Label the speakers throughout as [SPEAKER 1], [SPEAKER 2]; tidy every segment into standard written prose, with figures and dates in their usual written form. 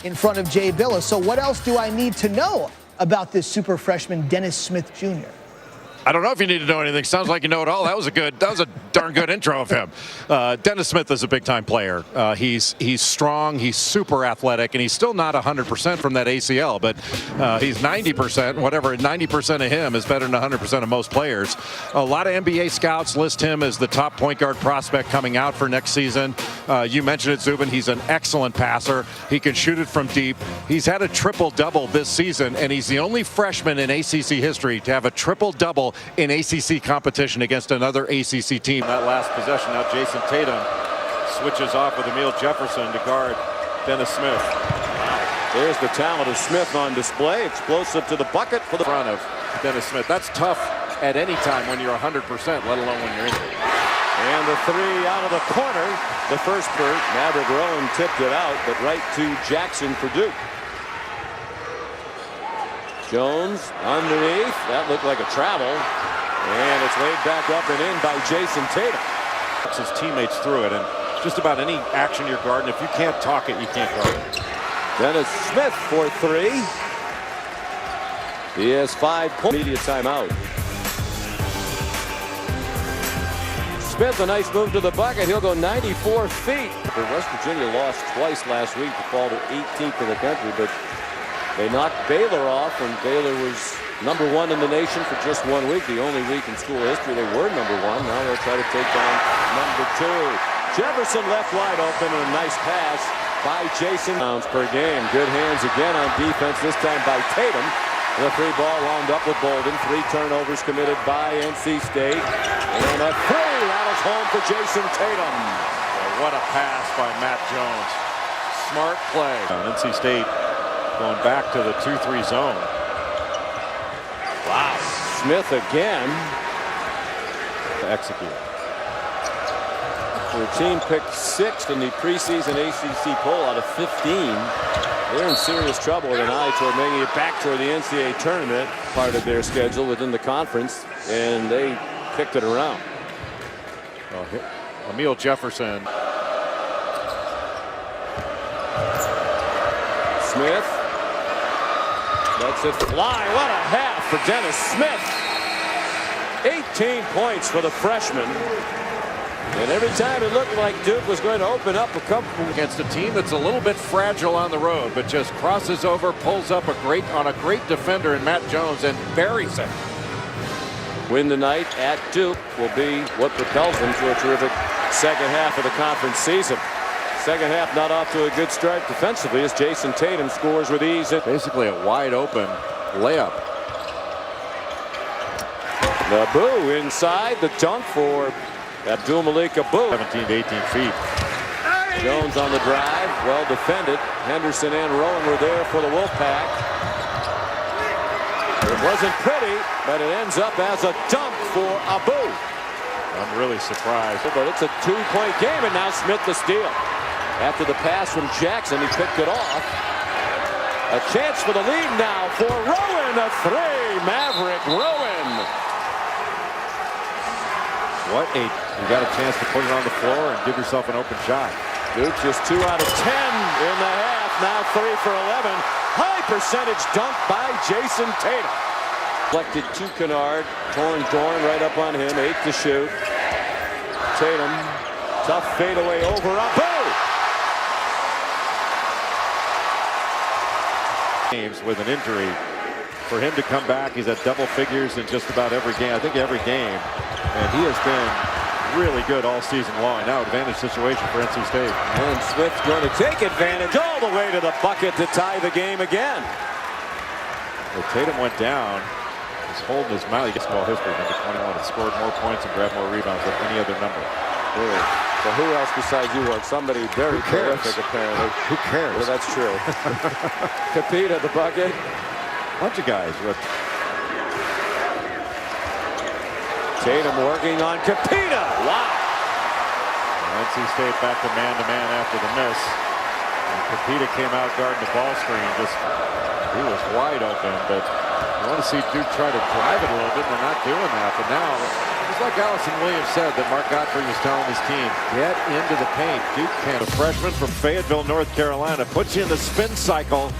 [SPEAKER 1] in front of Jay Billis. So what else do I need to know about this super freshman, Dennis Smith Jr.?
[SPEAKER 2] I don't know if you need to know anything. Sounds like you know it all. That was a darn good intro of him. Dennis Smith is a big-time player. He's strong. He's super athletic, and he's still not 100% from that ACL. But he's 90%. Whatever, 90% of him is better than 100% of most players. A lot of NBA scouts list him as the top point guard prospect coming out for next season. You mentioned it, Zubin. He's an excellent passer. He can shoot it from deep. He's had a triple-double this season, and he's the only freshman in ACC history to have a triple-double in ACC competition against another ACC team.
[SPEAKER 3] That last possession, now Jason Tatum switches off with Emil Jefferson to guard Dennis Smith.
[SPEAKER 4] There's the talent of Smith on display. Explosive to the bucket for the
[SPEAKER 3] front of Dennis Smith. That's tough at any time when you're 100%, let alone when you're injured.
[SPEAKER 4] And the three out of the corner. The first bird, Maverick Rowan tipped it out, but right to Jackson for Duke. Jones underneath. That looked like a travel. And it's laid back up and in by Jason Tatum.
[SPEAKER 3] His teammates threw it, and just about any action you're guarding, if you can't talk it, you can't guard it.
[SPEAKER 4] Dennis Smith for three. He has 5 points. Media timeout. Smith, a nice move to the bucket. He'll go 94 feet. West Virginia lost twice last week to fall to 18th in the country, but they knocked Baylor off when Baylor was #1 in the nation for just 1 week. The only week in school history they were #1. Now they'll try to take down #2. Jefferson left wide open, and a nice pass by Jason. Pounds per game. Good hands again on defense, this time by Tatum. The free ball wound up with Bolden. 3 turnovers committed by NC State. And a three rattles home for Jason Tatum.
[SPEAKER 3] Well, what a pass by Matt Jones. Smart play. NC State going back to the 2-3 zone.
[SPEAKER 4] Wow. Smith again.
[SPEAKER 3] To execute.
[SPEAKER 4] Their team picked 6th in the preseason ACC poll out of 15. They're in serious trouble with an eye toward making it back toward the NCAA tournament. Part of their schedule within the conference, and they kicked it around.
[SPEAKER 3] Well, Emil Jefferson.
[SPEAKER 4] Smith. Lets it fly. What a half for Dennis Smith. 18 points for the freshman. And every time it looked like Duke was going to open up a couple.
[SPEAKER 3] Against a team that's a little bit fragile on the road, but just crosses over, pulls up on a great defender in Matt Jones and buries it.
[SPEAKER 4] Win tonight at Duke will be what propels them to a terrific second half of the conference season. Second half not off to a good start defensively as Jason Tatum scores with ease.
[SPEAKER 3] Basically a wide open layup.
[SPEAKER 4] Naboo inside the dunk for Abdul Malik Abou.
[SPEAKER 3] 17 to 18 feet.
[SPEAKER 4] Jones on the drive, well defended. Henderson and Rowan were there for the Wolfpack. It wasn't pretty, but it ends up as a dunk for Abou.
[SPEAKER 3] I'm really surprised.
[SPEAKER 4] But it's a 2-point game, and now Smith the steal. After the pass from Jackson, he picked it off. A chance for the lead now for Rowan. A three, Maverick Rowan.
[SPEAKER 3] You got a chance to put it on the floor and give yourself an open shot.
[SPEAKER 4] Duke just 2 out of 10 in the half. Now 3 for 11. High percentage dunk by Jason Tatum. Deflected to Kennard. Torn Dorn right up on him. 8 to shoot. Tatum. Tough fadeaway over Abou.
[SPEAKER 3] Games with an injury. For him to come back, he's at double figures in just about every game. I think every game. And he has been really good all season long. Now advantage situation for NC State.
[SPEAKER 4] And Swift's going to take advantage all the way to the bucket to tie the game again.
[SPEAKER 3] Well, Tatum went down. He's holding his mouth. He gets ball history. Number 21 has scored more points and grabbed more rebounds than any other number.
[SPEAKER 4] Really? So who else besides you want somebody very prolific, apparently?
[SPEAKER 3] Who cares?
[SPEAKER 4] Well, that's true. Capita the bucket.
[SPEAKER 3] Bunch of guys.
[SPEAKER 4] Tatum working on Capita. Wow.
[SPEAKER 3] NC State back to man after the miss. And Capita came out guarding the ball screen. He was wide open, but you want to see Duke try to drive it a little bit. They're not doing that. But now, this Just like Allison Williams said that Mark Godfrey was telling his team, get into the paint. Duke can't. The freshman from Fayetteville, North Carolina, puts you in the spin cycle.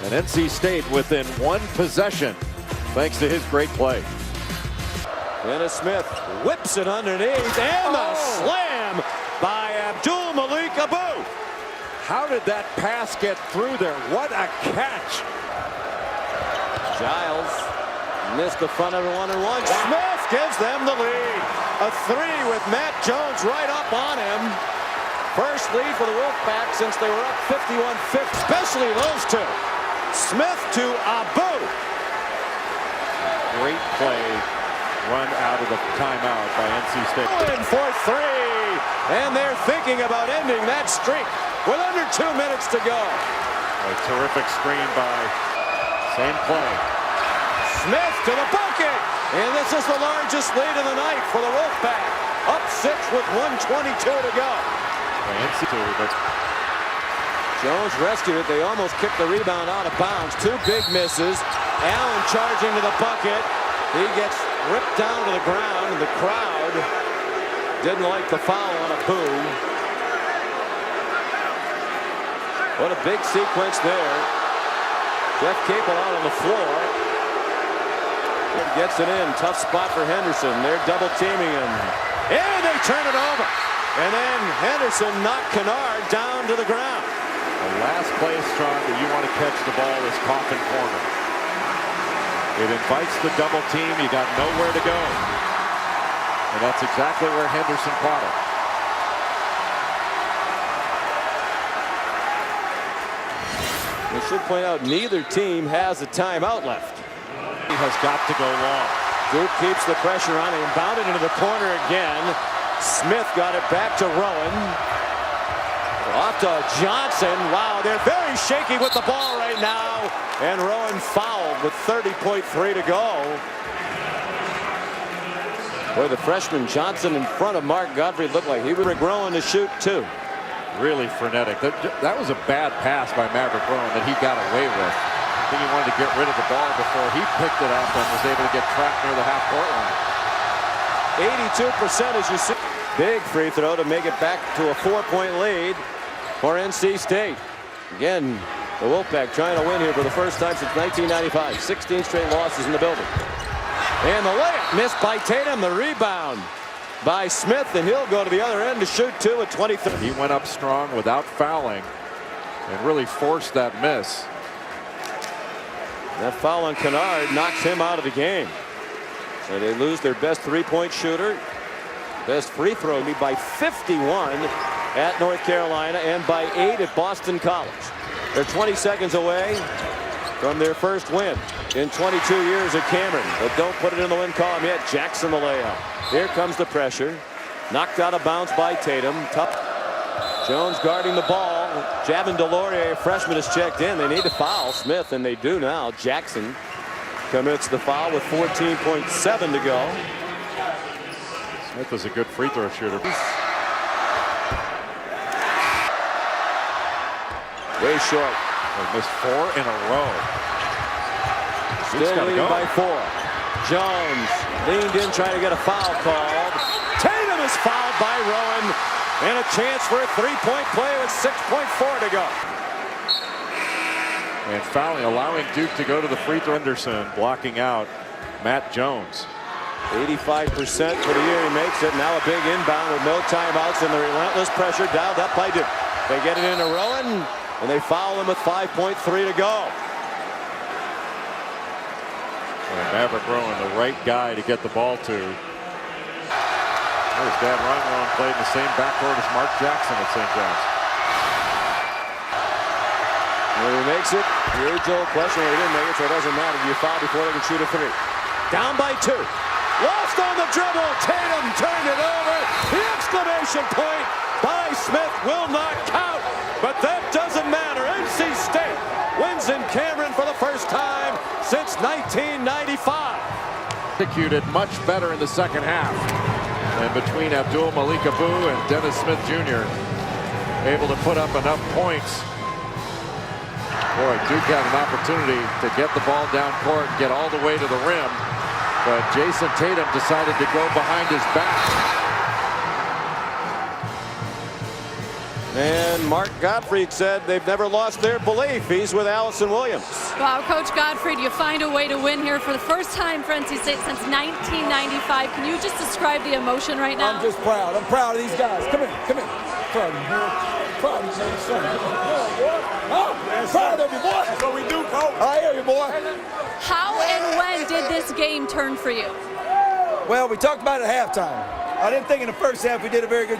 [SPEAKER 3] And NC State within one possession thanks to his great play.
[SPEAKER 4] Dennis Smith whips it underneath, and the slam by Abdul Malik Abu.
[SPEAKER 3] How did that pass get through there? What a catch.
[SPEAKER 4] Giles missed the front of the 1-and-1. Smith gives them the lead. A three with Matt Jones right up on him. First lead for the Wolfpack since they were up 51-50, especially those two. Smith to Abu.
[SPEAKER 3] Great play run out of the timeout by NC State.
[SPEAKER 4] In for three, and they're thinking about ending that streak with under 2 minutes to go.
[SPEAKER 3] A terrific screen by same play.
[SPEAKER 4] Smith to the bucket, and this is the largest lead of the night for the Wolfpack. Up 6 with 1:22 to go.
[SPEAKER 3] But
[SPEAKER 4] Jones rescued it. They almost kicked the rebound out of bounds. Two big misses. Allen charging to the bucket. He gets ripped down to the ground, and the crowd didn't like the foul on Abu. What a big sequence there. Jeff Capel out on the floor. Gets it in. Tough spot for Henderson. They're double teaming him. And they turn it over. And then Henderson knocked Kennard down to the ground.
[SPEAKER 3] The last place, Sean, that you want to catch the ball is Coffin corner. It invites the double team. You got nowhere to go. And that's exactly where Henderson caught it.
[SPEAKER 4] We should point out neither team has a timeout left.
[SPEAKER 3] He has got to go long.
[SPEAKER 4] Duke keeps the pressure on him. Bounded into the corner again. Smith got it back to Rowan. Off to Johnson. Wow, they're very shaky with the ball right now. And Rowan fouled with 30.3 to go. Boy, the freshman Johnson in front of Mark Godfrey looked like he was Rowan to shoot too.
[SPEAKER 3] Really frenetic. That was a bad pass by Maverick Rowan that he got away with. I think he wanted to get rid of the ball before he picked it up and was able to get trapped near the half-court line.
[SPEAKER 4] 82% as you see. Big free throw to make it back to a 4-point lead for NC State. Again, the Wolfpack trying to win here for the first time since 1995. 16 straight losses in the building. And the layup missed by Tatum. The rebound by Smith, and he'll go to the other end to shoot two at 23.
[SPEAKER 3] He went up strong without fouling and really forced that miss.
[SPEAKER 4] That foul on Kennard knocks him out of the game. So they lose their best three-point shooter. Best free throw lead by 51 at North Carolina and by 8 at Boston College. They're 20 seconds away from their first win in 22 years at Cameron. But don't put it in the win column yet. Jackson the layup. Here comes the pressure. Knocked out of bounds by Tatum. Jones guarding the ball. Javin DeLaurier, freshman, is checked in. They need to foul Smith, and they do now. Jackson commits the foul with 14.7 to go.
[SPEAKER 3] Smith is a good free throw shooter.
[SPEAKER 4] Way short.
[SPEAKER 3] They missed 4 in a row.
[SPEAKER 4] Still leading by 4. Jones leaned in trying to get a foul called. Tatum is fouled by Rowan. And a chance for a three-point play with 6.4 to go.
[SPEAKER 3] And fouling, allowing Duke to go to the free throw. Henderson blocking out Matt Jones.
[SPEAKER 4] 85% for the year. He makes it. Now a big inbound with no timeouts and the relentless pressure dialed up by Duke. They get it into Rowan, and they foul him with 5.3 to go.
[SPEAKER 3] And Maverick Rowan, the right guy to get the ball to. His dad, Ron Rowan, played in the same backcourt as Mark Jackson at St. John's.
[SPEAKER 4] When he makes it, the age-old question, well, he didn't make it, so it doesn't matter. You foul before they can shoot a three. Down by 2. Lost on the dribble. Tatum turned it over. The exclamation point by Smith will not count, but that doesn't matter. NC State wins in Cameron for the first time since 1995.
[SPEAKER 3] Executed much better in the second half. And between Abdul Malik Abu and Dennis Smith Jr. able to put up enough points. Boy, Duke had an opportunity to get the ball down court, get all the way to the rim, But Jason Tatum decided to go behind his back.
[SPEAKER 4] And Mark Gottfried said they've never lost their belief. He's with Allison Williams.
[SPEAKER 5] Wow, Coach Gottfried, you find a way to win here for the first time for NC State since 1995. Can you just describe the emotion right now?
[SPEAKER 6] I'm just proud. I'm proud of these guys. Come here, come here. Proud of you, boy. Proud of you, son. Proud of you, boy. That's what we do, Coach. I hear you, boy.
[SPEAKER 5] How and when did this game turn for you?
[SPEAKER 6] Well, we talked about it at halftime. I didn't think in the first half we did a very good